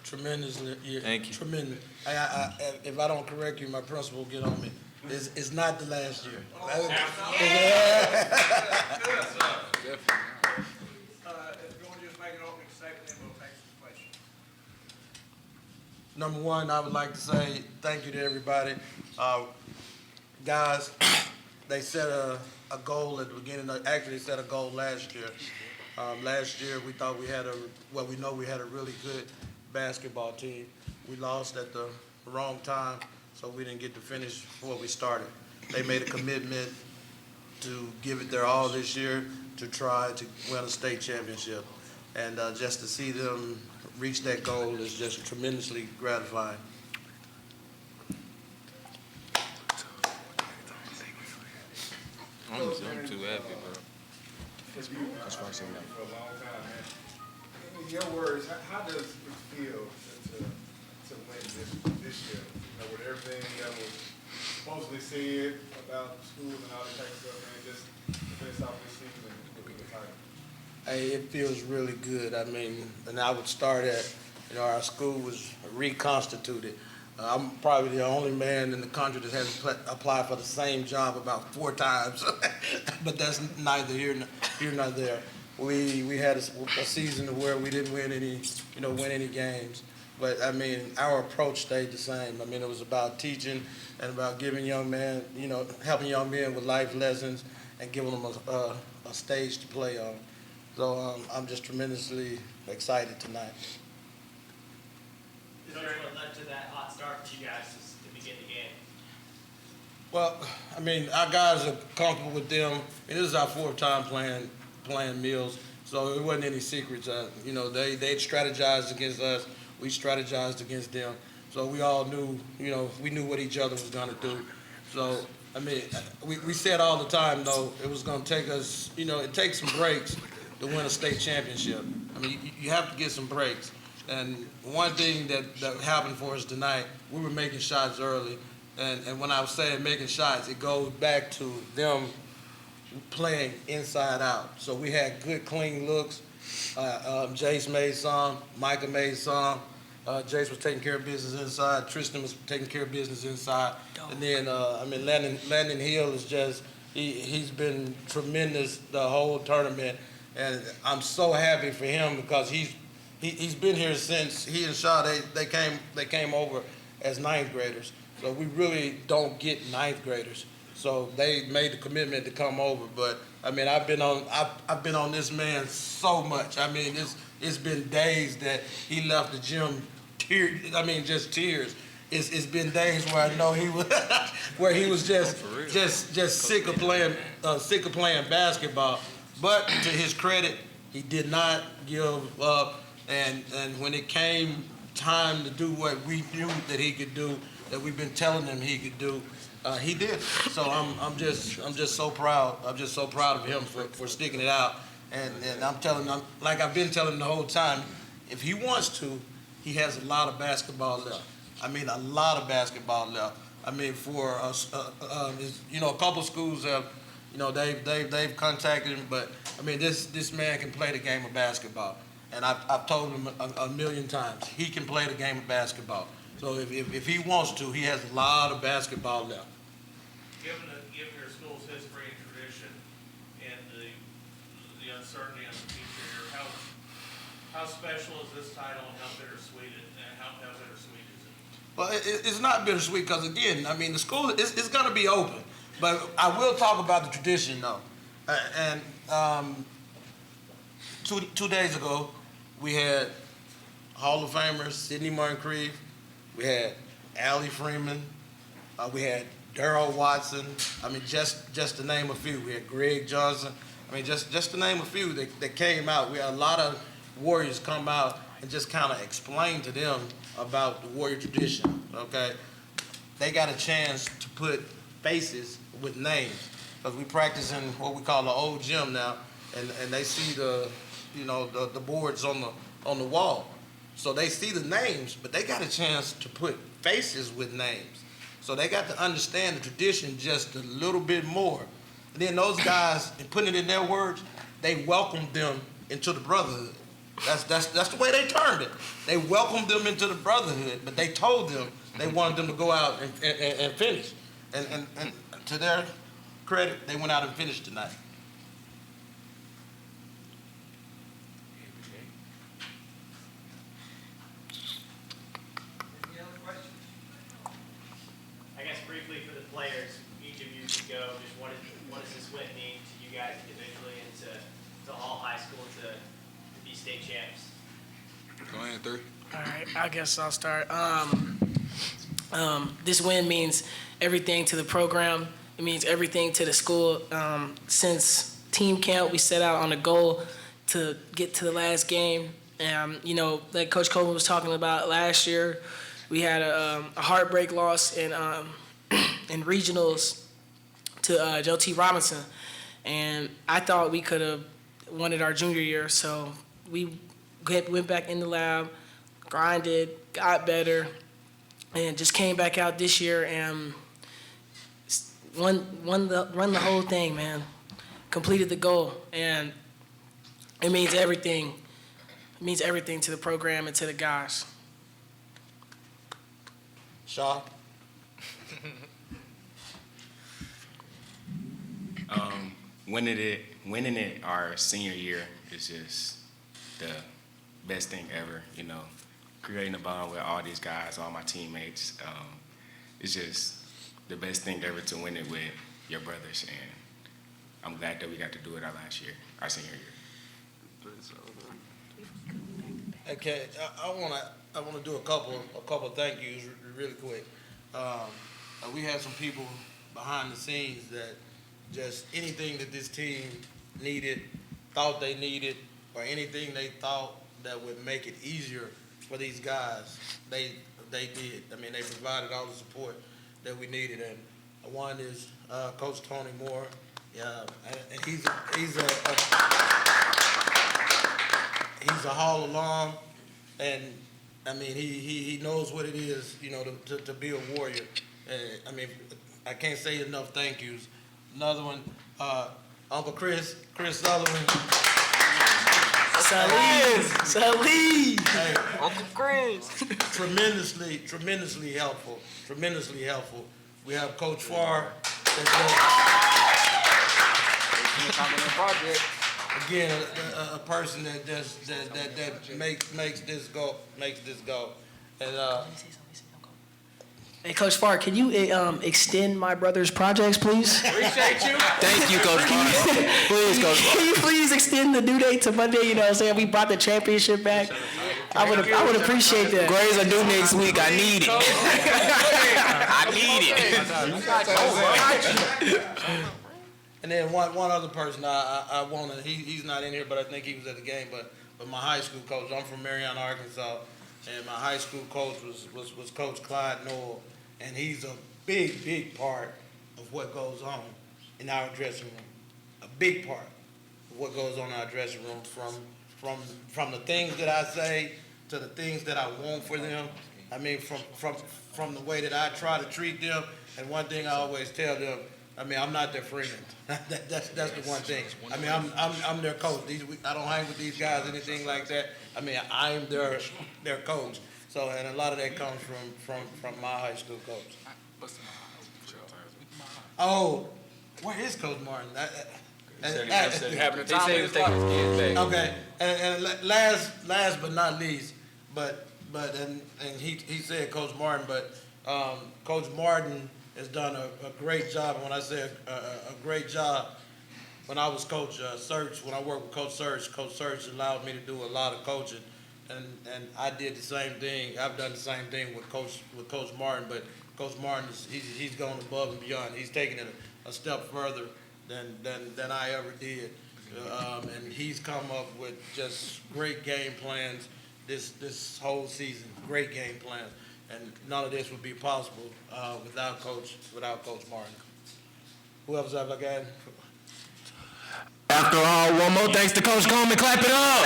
Tremendously. Yeah, Thank you. tremendous. If I don't correct you, my principal will get on me. It's not the last year. If you want to just make an opening statement, then we'll take some questions. Number one, I would like to say thank you to everybody. Guys, they set a goal at the beginning. Actually, they set a goal last year. Last year, we thought we had we know we had a really good basketball team. We lost at the wrong time, so we didn't get to finish before we started. They made a commitment to give it their all this year to try to win a state championship. And just to see them reach that goal is just tremendously gratifying. I'm too happy, bro. That's why I said that. For a long time, man. In your words, how does it feel to win this year? You know, with everything that was supposedly said about schools and all that type of stuff, man, just to finish off this season with the title. Hey, it feels really good. I mean, and I would start at, our school was reconstituted. I'm probably the only man in the country that hasn't applied for the same job about 4 times, but that's neither here nor there. We had a season where we didn't win any games, but I mean, our approach stayed the same. I mean, it was about teaching and about giving young men, helping young men with life lessons and giving them a stage to play on. So I'm just tremendously excited tonight. Is there what led to that hot start for you guys to begin the game? Well, I mean, our guys are comfortable with them. I mean, this is our 4th time playing Mills, so it wasn't any secrets. They strategized against us. We strategized against them. So we all knew, we knew what each other was going to do. So, I mean, we said all the time, though, it was going to take us, it takes some breaks to win a state championship. I mean, you have to get some breaks. And one thing that happened for us tonight, we were making shots early. And when I was saying making shots, it goes back to them playing inside out. So we had good, clean looks. Jace made some, Micah made some. Jace was taking care of business inside. Tristan was taking care of business inside. And then, Landon Hill is just, he's been tremendous the whole tournament. And I'm so happy for him because he's been here since he and Shaw, they came over as 9th graders. So we really don't get 9th graders. So they made the commitment to come over. But I mean, I've been on this man so much. I mean, it's been days that he left the gym just tears. It's been days where I know he was where he was just sick of playing basketball. But to his credit, he did not give up. And when it came time to do what we knew that he could do, that we've been telling him he could do, he did. So I'm just so proud. I'm just so proud of him for sticking it out. And I'm telling him, like I've been telling him the whole time, if he wants to, he has a lot of basketball left. I mean, a lot of basketball left. I mean, for us, a couple schools have, they've contacted him, but I mean, this man can play the game of basketball. And I've told him a million times, he can play the game of basketball. So if he wants to, he has a lot of basketball left. Given your school's history and tradition and the uncertainty of the future here, how special is this title and how bittersweet is it? Well, it's not bittersweet because, again, I mean, the school is going to be open. But I will talk about the tradition, though. And 2 days ago, we had Hall of Famers Sidney Moncrief, we had Allie Freeman, we had Darryl Watson. I mean, just to name a few. We had Greg Johnson. I mean, just to name a few that came out. We had a lot of Warriors come out and just kind of explain to them about the Warrior tradition, okay? They got a chance to put faces with names because we practice in what we call the old gym now, and they see the boards on the wall. So they see the names, but they got a chance to put faces with names. So they got to understand the tradition just a little bit more. And then those guys, in putting it in their words, they welcomed them into the brotherhood. That's the way they turned it. They welcomed them into the brotherhood, but they told them they wanted them to go out and finish. And to their credit, they went out and finished tonight. Any other questions? I guess briefly for the players, each of you could go, just what does this win mean to you guys individually and to all high school to be state champs? Go ahead, 3. All right, I guess I'll start. This win means everything to the program. It means everything to the school. Since team camp, we set out on a goal to get to the last game. You know, like Coach Coleman was talking about last year, we had a heartbreak loss in regionals to Joe T. Robinson. And I thought we could have won it our junior year, so we went back in the lab, grinded, got better, and just came back out this year and run the whole thing, man. Completed the goal, and it means everything. It means everything to the program and to the guys. Shaw? Winning it our senior year is just the best thing ever, you know. Creating a bond with all these guys, all my teammates, it's just the best thing ever to win it with your brothers, and I'm glad that we got to do it our senior year. Okay, I wanna do a couple of thank yous really quick. We had some people behind the scenes that just anything that this team needed, thought they needed, or anything they thought that would make it easier for these guys, they did. I mean, they provided all the support that we needed, and one is Coach Tony Moore. And he's a Hall alum, and I mean he knows what it is, you know, to be a Warrior. I mean, I can't say enough thank yous. Another one, Uncle Chris Sullivan. Salih. Hey, Uncle Chris. tremendously helpful. We have Coach Farr. Again, a person that just that makes this go. And Hey, Coach Farr, can you extend my brother's projects, please? Appreciate you. Thank you, Coach Farr. Please, Coach Farr. Can you please extend the due date to Monday? You know what I'm saying? We brought the championship back. I would appreciate that. Grades are due next week. I need it. I need it. And then one other person I want to, he's not in here, but I think he was at the game, but my high school coach, I'm from Marion, Arkansas, and my high school coach was Coach Clyde Noel, and he's a big part of what goes on in our dressing room. A big part of what goes on in our dressing room, from the things that I say to the things that I want for them. I mean, from the way that I try to treat them, and one thing I always tell them, I mean, I'm not their friend. That's the one thing. I mean, I'm their coach. I don't hang with these guys, anything like that. I mean, I'm their coach. So, and a lot of that comes from my high school coach. Oh, where is Coach Martin? They say he was taking his kids back. Okay, and last but not least, but he said Coach Martin, but Coach Martin has done a great job. And when I say a great job, when I was Coach Search, when I worked with Coach Search allowed me to do a lot of coaching, and I did the same thing. I've done the same thing with Coach Martin, but Coach Martin he's gone above and beyond. He's taken it a step further than I ever did, and he's come up with just great game plans this whole season. Great game plans. And none of this would be possible without Coach Martin. Who else have I got? After all, one more thanks to Coach Coleman. Clap it up.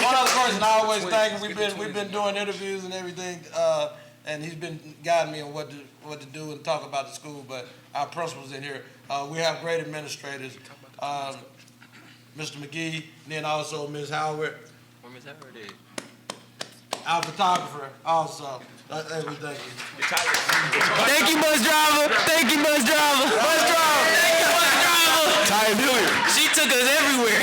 One other person I always thank. We've been doing interviews and everything, and he's been guiding me on what to do and talk about the school. But our principal's in here. We have great administrators. Mr. McGee, and then also Ms. Howard, Where Ms. Howard is? our photographer also. Thank you. Thank you, bus driver. Thank you, bus driver. Bus driver. Thank you, bus driver. Ty Hilliard. She took us everywhere.